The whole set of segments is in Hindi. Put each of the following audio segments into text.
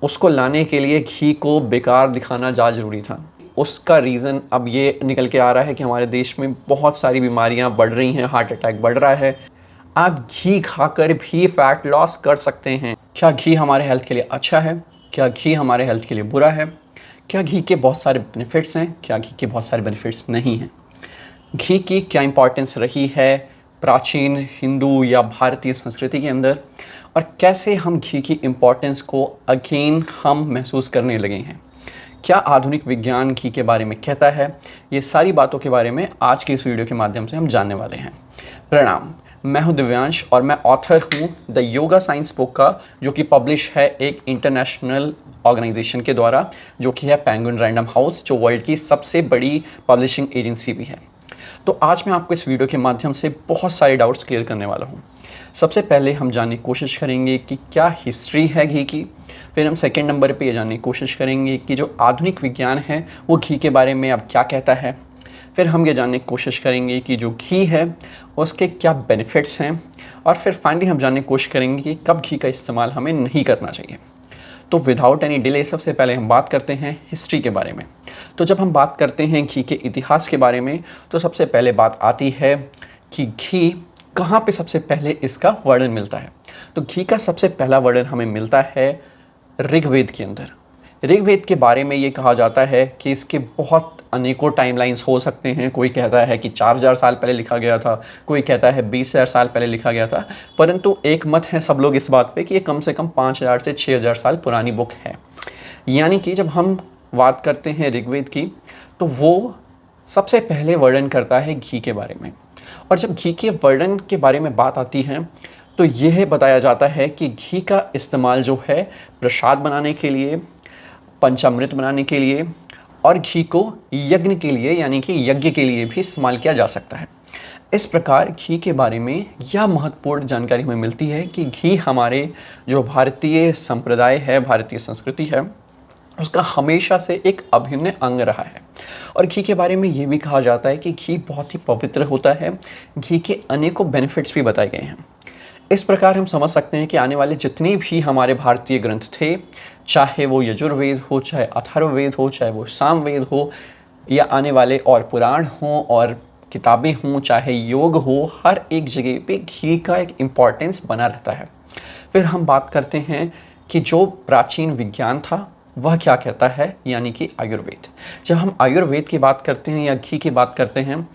उसको लाने के लिए घी को बेकार दिखाना ज़्यादा ज़रूरी था। उसका रीज़न अब ये निकल के आ रहा है कि हमारे देश में बहुत सारी बीमारियां बढ़ रही हैं, हार्ट अटैक बढ़ रहा है। आप घी खाकर भी फैट लॉस कर सकते हैं। क्या घी हमारे हेल्थ के लिए अच्छा है? क्या घी हमारे हेल्थ के लिए बुरा है? क्या घी के बहुत सारे बेनिफिट्स हैं? क्या घी के बहुत सारे बेनिफिट्स नहीं हैं? घी की क्या इंपॉर्टेंस रही है प्राचीन हिंदू या भारतीय संस्कृति के अंदर, और कैसे हम घी की इम्पोर्टेंस को अगेन हम महसूस करने लगे हैं? क्या आधुनिक विज्ञान घी के बारे में कहता है? ये सारी बातों के बारे में आज की इस वीडियो के माध्यम से हम जानने वाले हैं। प्रणाम, मैं हूं दिव्यांश और मैं ऑथर हूं द योगा साइंस बुक का, जो कि पब्लिश है एक इंटरनेशनल ऑर्गेनाइजेशन के द्वारा, जो कि है पेंगुइन रैंडम हाउस, जो वर्ल्ड की सबसे बड़ी पब्लिशिंग एजेंसी भी है। तो आज मैं आपको इस वीडियो के माध्यम से बहुत सारे डाउट्स क्लियर करने वाला हूँ। सबसे पहले हम जानने की कोशिश करेंगे कि क्या हिस्ट्री है घी की। फिर हम सेकंड नंबर पे ये जानने की कोशिश करेंगे कि जो आधुनिक विज्ञान है वो घी के बारे में अब क्या कहता है। फिर हम ये जानने की कोशिश करेंगे कि जो घी है उसके क्या बेनिफिट्स हैं। और फिर फाइनली हम जानने की कोशिश करेंगे कि कब घी का इस्तेमाल हमें नहीं करना चाहिए। तो विदाउट एनी डिले सबसे पहले हम बात करते हैं हिस्ट्री के बारे में। तो जब हम बात करते हैं घी के इतिहास के बारे में, तो सबसे पहले बात आती है कि घी कहाँ पे सबसे पहले इसका वर्णन मिलता है। तो घी का सबसे पहला वर्णन हमें मिलता है ऋग्वेद के अंदर। ऋग्वेद के बारे में ये कहा जाता है कि इसके बहुत अनेकों टाइमलाइंस हो सकते हैं। कोई कहता है कि 4000 साल पहले लिखा गया था, कोई कहता है 20,000 साल पहले लिखा गया था, परंतु एक मत है सब लोग इस बात पे कि ये कम से कम 5000 से 6000 साल पुरानी बुक है। यानी कि जब हम बात करते हैं ऋग्वेद की, तो वो सबसे पहले वर्णन करता है घी के बारे में। और जब घी के वर्णन के बारे में बात आती है, तो यह बताया जाता है कि घी का इस्तेमाल जो है प्रसाद बनाने के लिए, पंचामृत बनाने के लिए, और घी को यज्ञ के लिए यानी कि यज्ञ के लिए भी इस्तेमाल किया जा सकता है। इस प्रकार घी के बारे में यह महत्वपूर्ण जानकारी हमें मिलती है कि घी हमारे जो भारतीय संप्रदाय है, भारतीय संस्कृति है, उसका हमेशा से एक अभिन्न अंग रहा है। और घी के बारे में ये भी कहा जाता है कि घी बहुत ही पवित्र होता है। घी के अनेकों बेनिफिट्स भी बताए गए हैं। इस प्रकार हम समझ सकते हैं कि आने वाले जितने भी हमारे भारतीय ग्रंथ थे, चाहे वो यजुर्वेद हो, चाहे अथर्ववेद हो, चाहे वो सामवेद हो, या आने वाले और पुराण हों और किताबें हों, चाहे योग हो, हर एक जगह पे घी का एक इम्पॉर्टेंस बना रहता है। फिर हम बात करते हैं कि जो प्राचीन विज्ञान था वह क्या कहता है, यानी कि आयुर्वेद। जब हम आयुर्वेद की बात करते हैं या घी की बात करते हैं,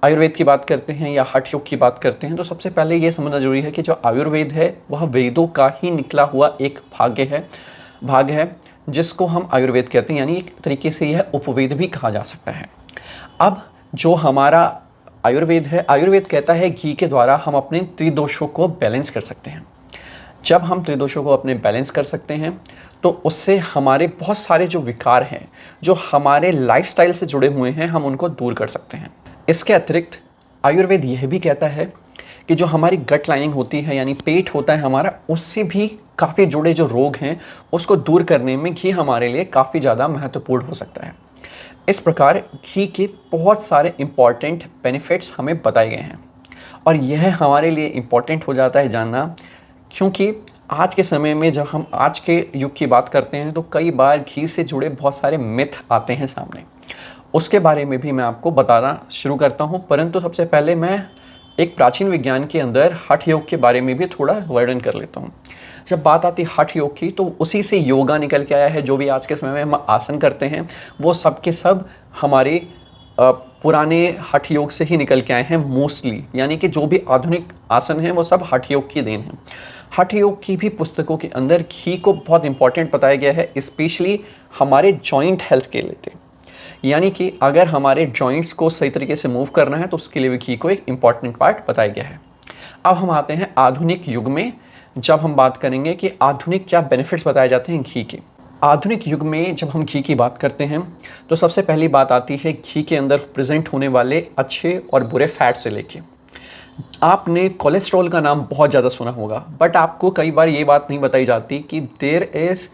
आयुर्वेद की बात करते हैं या हठ योग की बात करते हैं, तो सबसे पहले ये समझना जरूरी है कि जो आयुर्वेद है वह वेदों का ही निकला हुआ एक भाग है जिसको हम आयुर्वेद कहते हैं, यानी एक तरीके से यह उपवेद भी कहा जा सकता है। अब जो हमारा आयुर्वेद है, आयुर्वेद कहता है घी के द्वारा हम अपने त्रिदोषों को बैलेंस कर सकते हैं। जब हम त्रिदोषों को अपने बैलेंस कर सकते हैं, तो उससे हमारे बहुत सारे जो विकार हैं, जो हमारे लाइफस्टाइल से जुड़े हुए हैं, हम उनको दूर कर सकते हैं। इसके अतिरिक्त आयुर्वेद यह भी कहता है कि जो हमारी गट लाइनिंग होती है, यानी पेट होता है हमारा, उससे भी काफ़ी जुड़े जो रोग हैं उसको दूर करने में घी हमारे लिए काफ़ी ज़्यादा महत्वपूर्ण हो सकता है। इस प्रकार घी के बहुत सारे इम्पॉर्टेंट बेनिफिट्स हमें बताए गए हैं, और यह हमारे लिए इम्पॉर्टेंट हो जाता है जानना, क्योंकि आज के समय में जब हम आज के युग की बात करते हैं, तो कई बार घी से जुड़े बहुत सारे मिथ आते हैं सामने। उसके बारे में भी मैं आपको बताना शुरू करता हूं, परंतु सबसे पहले मैं एक प्राचीन विज्ञान के अंदर हठ योग के बारे में भी थोड़ा वर्णन कर लेता हूं। जब बात आती है हठ योग की, तो उसी से योगा निकल के आया है। जो भी आज के समय में हम आसन करते हैं वो सब के सब हमारे पुराने हठ योग से ही निकल के आए हैं मोस्टली, यानी कि जो भी आधुनिक आसन हैं वो सब हठ योग की देन है। हठ योग की भी पुस्तकों के अंदर घी को बहुत इंपॉर्टेंट बताया गया है, स्पेशली हमारे जॉइंट हेल्थ के रिलेटेड। यानी कि अगर हमारे जॉइंट्स को सही तरीके से मूव करना है तो उसके लिए भी घी को एक इम्पॉर्टेंट पार्ट बताया गया है। अब हम आते हैं आधुनिक युग में। जब हम बात करेंगे कि आधुनिक क्या बेनिफिट्स बताए जाते हैं घी के, आधुनिक युग में जब हम घी की बात करते हैं, तो सबसे पहली बात आती है घी के अंदर प्रेजेंट होने वाले अच्छे और बुरे फैट से लेके। आपने कोलेस्ट्रॉल का नाम बहुत ज़्यादा सुना होगा, बट आपको कई बार ये बात नहीं बताई जाती कि there is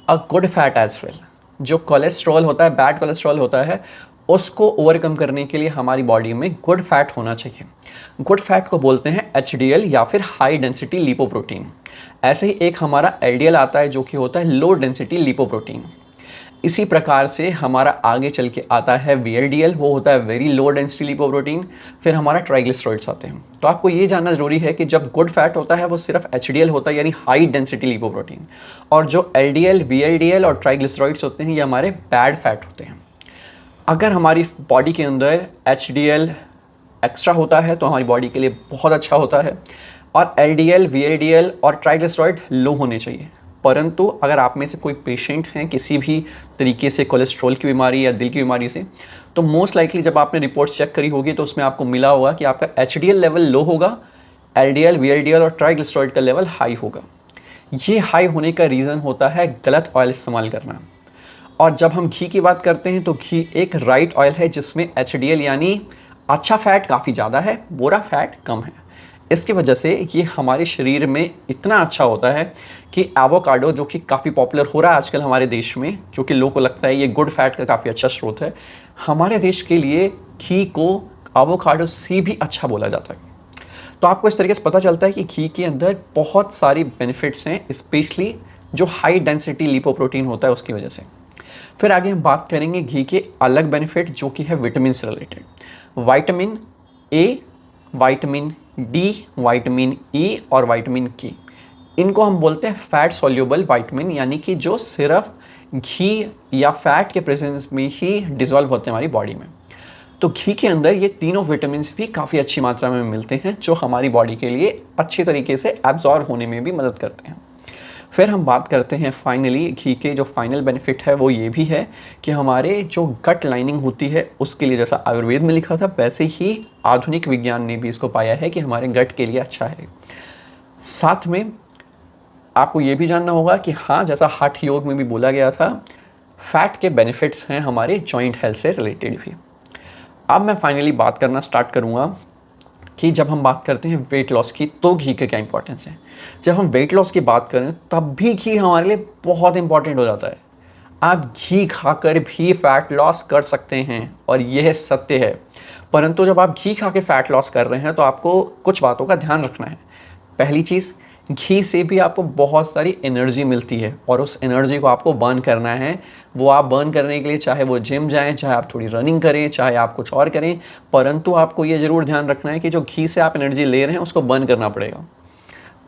a good fat as well. जो कोलेस्ट्रॉल होता है, बैड कोलेस्ट्रॉल होता है, उसको ओवरकम करने के लिए हमारी बॉडी में गुड फैट होना चाहिए। गुड फैट को बोलते हैं HDL या फिर हाई डेंसिटी लिपोप्रोटीन। ऐसे ही एक हमारा एलडीएल आता है जो कि होता है लो डेंसिटी लिपोप्रोटीन। इसी प्रकार से हमारा आगे चल के आता है वीएलडीएल, वो होता है वेरी लो डेंसिटी लिपोप्रोटीन। फिर हमारा ट्राइग्लिसराइड्स आते हैं। तो आपको ये जानना ज़रूरी है कि जब गुड फैट होता है वो सिर्फ एचडीएल होता है, यानी हाई डेंसिटी लिपोप्रोटीन, और जो एलडीएल, वीएलडीएल और ट्राइग्लिसराइड्स होते हैं ये हमारे बैड फैट होते हैं। अगर हमारी बॉडी के अंदर एचडीएल एक्स्ट्रा होता है तो हमारी बॉडी के लिए बहुत अच्छा होता है, और एलडीएल, वीएलडीएल और ट्राइग्लिसराइड लो होने चाहिए। परंतु अगर आप में से कोई पेशेंट हैं किसी भी तरीके से कोलेस्ट्रॉल की बीमारी या दिल की बीमारी से, तो मोस्ट लाइकली जब आपने रिपोर्ट्स चेक करी होगी तो उसमें आपको मिला होगा कि आपका एचडीएल लेवल लो होगा, एलडीएल, वीएलडीएल और ट्राइग्लिसराइड का लेवल हाई होगा। ये हाई होने का रीज़न होता है गलत ऑयल इस्तेमाल करना। और जब हम घी की बात करते हैं तो घी एक राइट ऑयल है जिसमें एचडीएल यानी अच्छा फैट काफ़ी ज़्यादा है, बुरा फैट कम है। इसकी वजह से ये हमारे शरीर में इतना अच्छा होता है कि एवोकाडो, जो कि काफ़ी पॉपुलर हो रहा है आजकल हमारे देश में, जो कि लोगों को लगता है ये गुड फैट का काफ़ी अच्छा स्रोत है, हमारे देश के लिए घी को एवोकाडो से भी अच्छा बोला जाता है। तो आपको इस तरीके से पता चलता है कि घी के अंदर बहुत सारी बेनिफिट्स हैं, स्पेशली जो हाई डेंसिटी लिपोप्रोटीन होता है उसकी वजह से। फिर आगे हम बात करेंगे घी के अलग बेनिफिट जो कि है विटामिन से related. Vitamin A, vitamin D, vitamin E और विटामिन के, इनको हम बोलते हैं फैट सोल्यूबल विटामिन, यानी कि जो सिर्फ घी या फैट के प्रेजेंस में ही डिसॉल्व होते हैं हमारी बॉडी में। तो घी के अंदर ये तीनों विटामिन भी काफ़ी अच्छी मात्रा में मिलते हैं जो हमारी बॉडी के लिए अच्छे तरीके से एब्जॉर्ब होने में भी मदद करते हैं। फिर हम बात करते हैं फाइनली घी के जो फाइनल बेनिफिट है वो ये भी है कि हमारे जो गट लाइनिंग होती है उसके लिए, जैसा आयुर्वेद में लिखा था वैसे ही आधुनिक विज्ञान ने भी इसको पाया है कि हमारे गट के लिए अच्छा है। साथ में आपको ये भी जानना होगा कि हाँ, जैसा हठ योग में भी बोला गया था, फैट के बेनिफिट्स हैं हमारे जॉइंट हेल्थ से रिलेटेड भी। अब मैं फाइनली बात करना स्टार्ट करूँगा कि जब हम बात करते हैं वेट लॉस की तो घी का क्या इंपॉर्टेंस है। जब हम वेट लॉस की बात करें तब भी घी हमारे लिए बहुत इंपॉर्टेंट हो जाता है। आप घी खाकर भी फैट लॉस कर सकते हैं और यह सत्य है। परंतु जब आप घी खा के फैट लॉस कर रहे हैं तो आपको कुछ बातों का ध्यान रखना है। पहली चीज़, घी से भी आपको बहुत सारी एनर्जी मिलती है और उस एनर्जी को आपको बर्न करना है। वो आप बर्न करने के लिए चाहे वो जिम जाएं, चाहे आप थोड़ी रनिंग करें, चाहे आप कुछ और करें, परंतु आपको ये ज़रूर ध्यान रखना है कि जो घी से आप एनर्जी ले रहे हैं उसको बर्न करना पड़ेगा।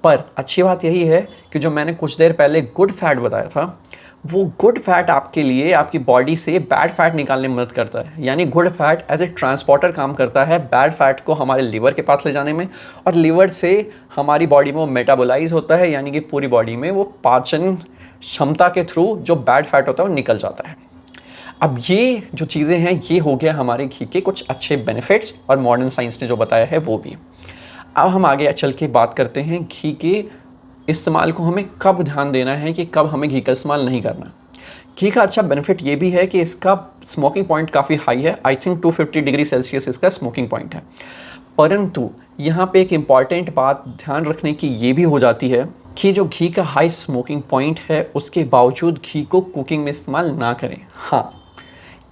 पर अच्छी बात यही है कि जो मैंने कुछ देर पहले गुड फैट बताया था, वो गुड फैट आपके लिए आपकी बॉडी से बैड फैट निकालने में मदद करता है। यानी good fat as a transporter काम करता है बैड फैट को हमारे लिवर के पास ले जाने में, और लिवर से हमारी बॉडी में वो मेटाबोलाइज होता है, यानी कि पूरी बॉडी में वो पाचन क्षमता के थ्रू जो बैड फैट होता है वो निकल जाता है। अब ये जो चीज़ें हैं ये हो गया हमारे घी के कुछ अच्छे बेनिफिट्स, और मॉडर्न साइंस ने जो बताया है वो भी। अब हम आगे चल के बात करते हैं घी के इस्तेमाल को हमें कब ध्यान देना है कि कब हमें घी का इस्तेमाल नहीं करना। घी का अच्छा बेनिफिट ये भी है कि इसका स्मोकिंग पॉइंट काफ़ी हाई है। आई थिंक 250 डिग्री सेल्सियस इसका स्मोकिंग पॉइंट है। परंतु यहाँ पे एक इम्पॉर्टेंट बात ध्यान रखने की ये भी हो जाती है कि जो घी का हाई स्मोकिंग पॉइंट है उसके बावजूद घी को कुकिंग में इस्तेमाल ना करें। हाँ,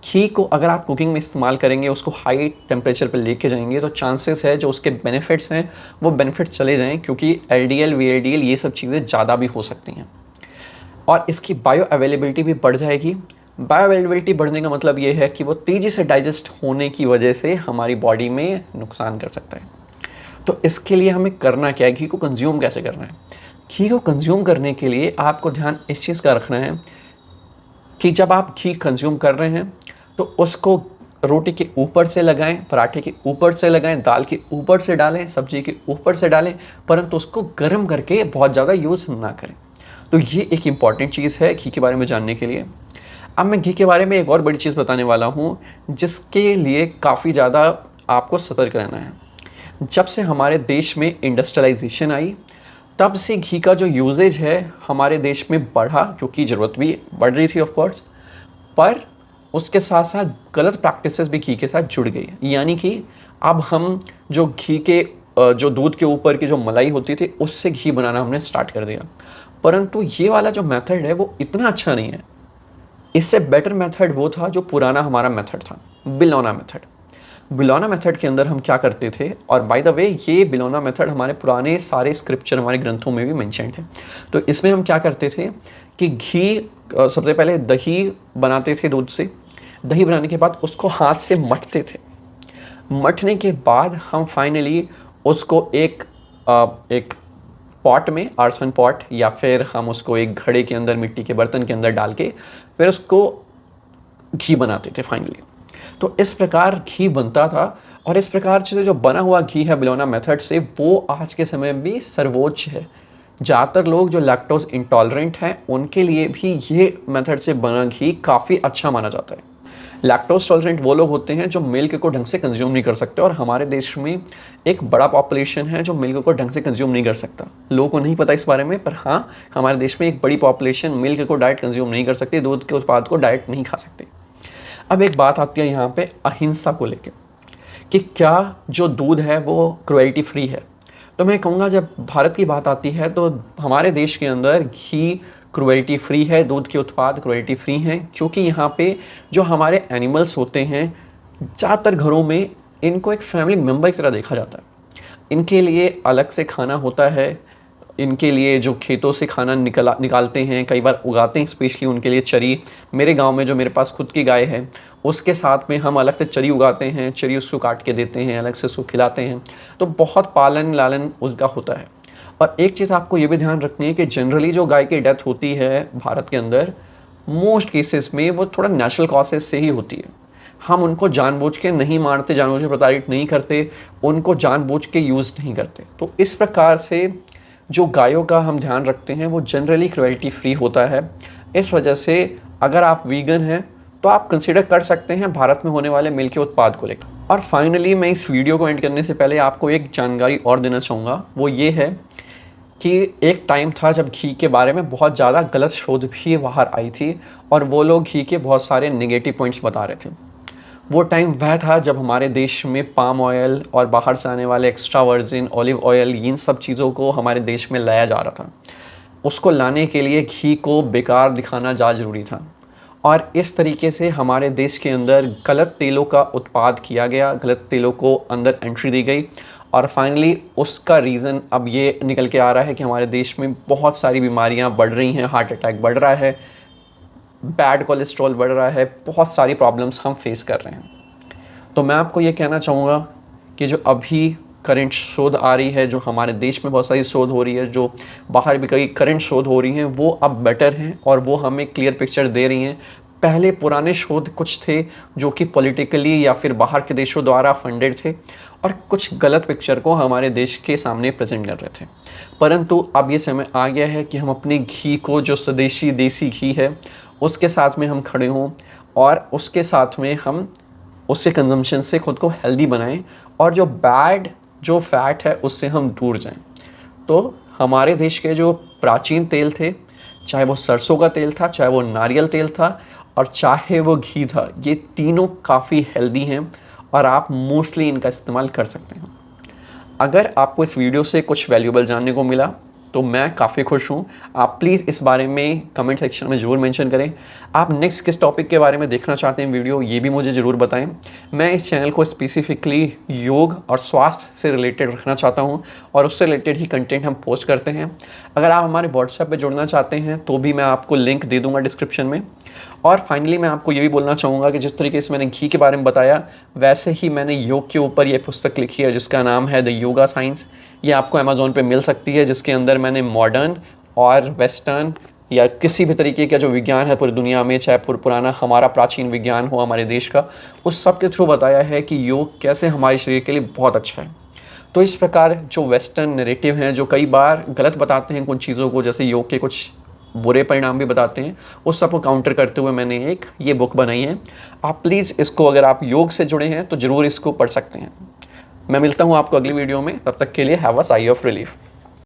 घी को अगर आप कुकिंग में इस्तेमाल करेंगे, उसको हाई टेम्परेचर पर लेके जाएंगे, तो चांसेस है जो उसके बेनिफिट्स हैं वो बेनिफिट चले जाएं, क्योंकि एलडीएल, वीएलडीएल ये सब चीज़ें ज़्यादा भी हो सकती हैं और इसकी बायो अवेलेबिलिटी भी बढ़ जाएगी। बायो अवेलेबिलिटी बढ़ने का मतलब ये है कि वो तेज़ी से डाइजेस्ट होने की वजह से हमारी बॉडी में नुकसान कर सकता है। तो इसके लिए हमें करना क्या है, घी को कंज्यूम कैसे करना है। घी को कंज्यूम करने के लिए आपको ध्यान इस चीज़ का रखना है कि जब आप घी कंज्यूम कर रहे हैं तो उसको रोटी के ऊपर से लगाएं, पराठे के ऊपर से लगाएं, दाल के ऊपर से डालें, सब्जी के ऊपर से डालें, परंतु उसको गर्म करके बहुत ज़्यादा यूज़ ना करें। तो ये एक इम्पॉर्टेंट चीज़ है घी के बारे में जानने के लिए। अब मैं घी के बारे में एक और बड़ी चीज़ बताने वाला हूँ जिसके लिए काफ़ी ज़्यादा आपको सतर्क रहना है। जब से हमारे देश में इंडस्ट्रियलाइजेशन आई तब से घी का जो यूजेज है हमारे देश में बढ़ा, जो कि ज़रूरत भी बढ़ रही थी ऑफ कोर्स, पर उसके साथ साथ गलत प्रैक्टिसेस भी घी के साथ जुड़ गई। यानी कि अब हम जो घी के जो दूध के ऊपर की जो मलाई होती थी उससे घी बनाना हमने स्टार्ट कर दिया, परंतु ये वाला जो मेथड है वो इतना अच्छा नहीं है। इससे बेटर मेथड वो था जो पुराना हमारा मेथड था, बिलौना मेथड। बिलोना मेथड के अंदर हम क्या करते थे, और बाय द वे ये बिलोना मेथड हमारे पुराने सारे स्क्रिप्चर हमारे ग्रंथों में भी मेंशन्ड है। तो इसमें हम क्या करते थे कि घी सबसे पहले दही बनाते थे दूध से। दही बनाने के बाद उसको हाथ से मथते थे। मथने के बाद हम फाइनली उसको एक पॉट में, अर्थन पॉट, या फिर हम उसको एक घड़े के अंदर, मिट्टी के बर्तन के अंदर डाल के फिर उसको घी बनाते थे फाइनली। तो इस प्रकार घी बनता था, और इस प्रकार से जो बना हुआ घी है बिलोना मेथड से, वो आज के समय में भी सर्वोच्च है। ज़्यादातर लोग जो लैक्टोज इंटॉलरेंट हैं उनके लिए भी ये मेथड से बना घी काफ़ी अच्छा माना जाता है। लैक्टोज टॉलरेंट वो लोग होते हैं जो मिल्क को ढंग से कंज्यूम नहीं कर सकते, और हमारे देश में एक बड़ा पॉपुलेशन है जो मिल्क को ढंग से कंज्यूम नहीं कर सकता। लोगों को नहीं पता इस बारे में, पर हाँ, हमारे देश में एक बड़ी पॉपुलेशन मिल्क को डाइट कंज्यूम नहीं कर सकती, दूध के उत्पाद को डाइट नहीं खा सकते। अब एक बात आती है यहाँ पे अहिंसा को लेकर, कि क्या जो दूध है वो क्रुएल्टी फ्री है। तो मैं कहूँगा जब भारत की बात आती है तो हमारे देश के अंदर घी क्रुएल्टी फ्री है, दूध के उत्पाद क्रुएल्टी फ्री हैं, क्योंकि यहाँ पे जो हमारे एनिमल्स होते हैं ज़्यादातर घरों में इनको एक फैमिली मेम्बर की तरह देखा जाता है। इनके लिए अलग से खाना होता है, इनके लिए जो खेतों से खाना निकालते हैं, कई बार उगाते हैं स्पेशली उनके लिए चरी। मेरे गांव में जो मेरे पास खुद की गाय है उसके साथ में हम अलग से चरी उगाते हैं, चरी उसको काट के देते हैं, अलग से उसको खिलाते हैं। तो बहुत पालन लालन उसका होता है। और एक चीज़ आपको ये भी ध्यान रखनी है कि जनरली जो गाय की डेथ होती है भारत के अंदर, मोस्ट केसेस में वो थोड़ा नेचुरल कॉजेज से ही होती है। हम उनको जानबूझ के नहीं मारते, जानबूझ के प्रताड़ित नहीं करते, उनको जानबूझ के यूज़ नहीं करते। तो इस प्रकार से जो गायों का हम ध्यान रखते हैं वो जनरली क्रुएल्टी फ्री होता है। इस वजह से अगर आप वीगन हैं तो आप कंसीडर कर सकते हैं भारत में होने वाले मिल्क के उत्पाद को लेकर। और फाइनली मैं इस वीडियो को एंड करने से पहले आपको एक जानकारी और देना चाहूँगा, वो ये है कि एक टाइम था जब घी के बारे में बहुत ज़्यादा गलत शोध भी बाहर आई थी, और वो लोग घी के बहुत सारे नेगेटिव पॉइंट्स बता रहे थे। वो टाइम वह था जब हमारे देश में पाम ऑयल और बाहर से आने वाले एक्स्ट्रा वर्जिन ऑलिव ऑयल, इन सब चीज़ों को हमारे देश में लाया जा रहा था। उसको लाने के लिए घी को बेकार दिखाना ज़्यादा ज़रूरी था, और इस तरीके से हमारे देश के अंदर गलत तेलों का उत्पाद किया गया, गलत तेलों को अंदर एंट्री दी गई, और फाइनली उसका रीज़न अब ये निकल के आ रहा है कि हमारे देश में बहुत सारी बीमारियां बढ़ रही हैं, हार्ट अटैक बढ़ रहा है, बैड कोलेस्ट्रॉल बढ़ रहा है, बहुत सारी प्रॉब्लम्स हम फेस कर रहे हैं। तो मैं आपको ये कहना चाहूँगा कि जो अभी करंट शोध आ रही है, जो हमारे देश में बहुत सारी शोध हो रही है, जो बाहर भी कई करंट शोध हो रही हैं, वो अब बेटर हैं और वो हमें क्लियर पिक्चर दे रही हैं। पहले पुराने शोध कुछ थे जो कि पॉलिटिकली या फिर बाहर के देशों द्वारा फंडेड थे, और कुछ गलत पिक्चर को हमारे देश के सामने प्रेजेंट कर रहे थे। परंतु अब ये समय आ गया है कि हम अपने घी को, जो स्वदेशी देसी घी है, उसके साथ में हम खड़े हों, और उसके साथ में हम उसके कंजम्पशन से खुद को हेल्दी बनाएं, और जो फैट है उससे हम दूर जाएं। तो हमारे देश के जो प्राचीन तेल थे, चाहे वो सरसों का तेल था, चाहे वो नारियल तेल था, और चाहे वो घी था, ये तीनों काफ़ी हेल्दी हैं और आप मोस्टली इनका इस्तेमाल कर सकते हैं। अगर आपको इस वीडियो से कुछ वैल्यूएबल जानने को मिला तो मैं काफ़ी खुश हूँ। आप प्लीज़ इस बारे में कमेंट सेक्शन में ज़रूर मेंशन करें। आप नेक्स्ट किस टॉपिक के बारे में देखना चाहते हैं वीडियो, ये भी मुझे ज़रूर बताएं। मैं इस चैनल को स्पेसिफिकली योग और स्वास्थ्य से रिलेटेड रखना चाहता हूँ, और उससे रिलेटेड ही कंटेंट हम पोस्ट करते हैं। अगर आप हमारे व्हाट्सएप पे जुड़ना चाहते हैं तो भी मैं आपको लिंक दे दूँगा डिस्क्रिप्शन में। और फाइनली मैं आपको ये भी बोलना चाहूँगा कि जिस तरीके से मैंने घी के बारे में बताया, वैसे ही मैंने योग के ऊपर ये पुस्तक लिखी है जिसका नाम है द योगा साइंस। ये आपको अमेज़ॉन पे मिल सकती है, जिसके अंदर मैंने मॉडर्न और वेस्टर्न या किसी भी तरीके का जो विज्ञान है पूरी दुनिया में, चाहे पुराना हमारा प्राचीन विज्ञान हो हमारे देश का, उस सब के थ्रू बताया है कि योग कैसे हमारे शरीर के लिए बहुत अच्छा है। तो इस प्रकार जो वेस्टर्न नैरेटिव हैं, जो कई बार गलत बताते हैं कुछ चीज़ों को, जैसे योग के कुछ बुरे परिणाम भी बताते हैं, उस सब को काउंटर करते हुए मैंने एक ये बुक बनाई है। आप प्लीज़ इसको, अगर आप योग से जुड़े हैं तो ज़रूर इसको पढ़ सकते हैं। मैं मिलता हूँ आपको अगली वीडियो में, तब तक के लिए have a sigh of relief.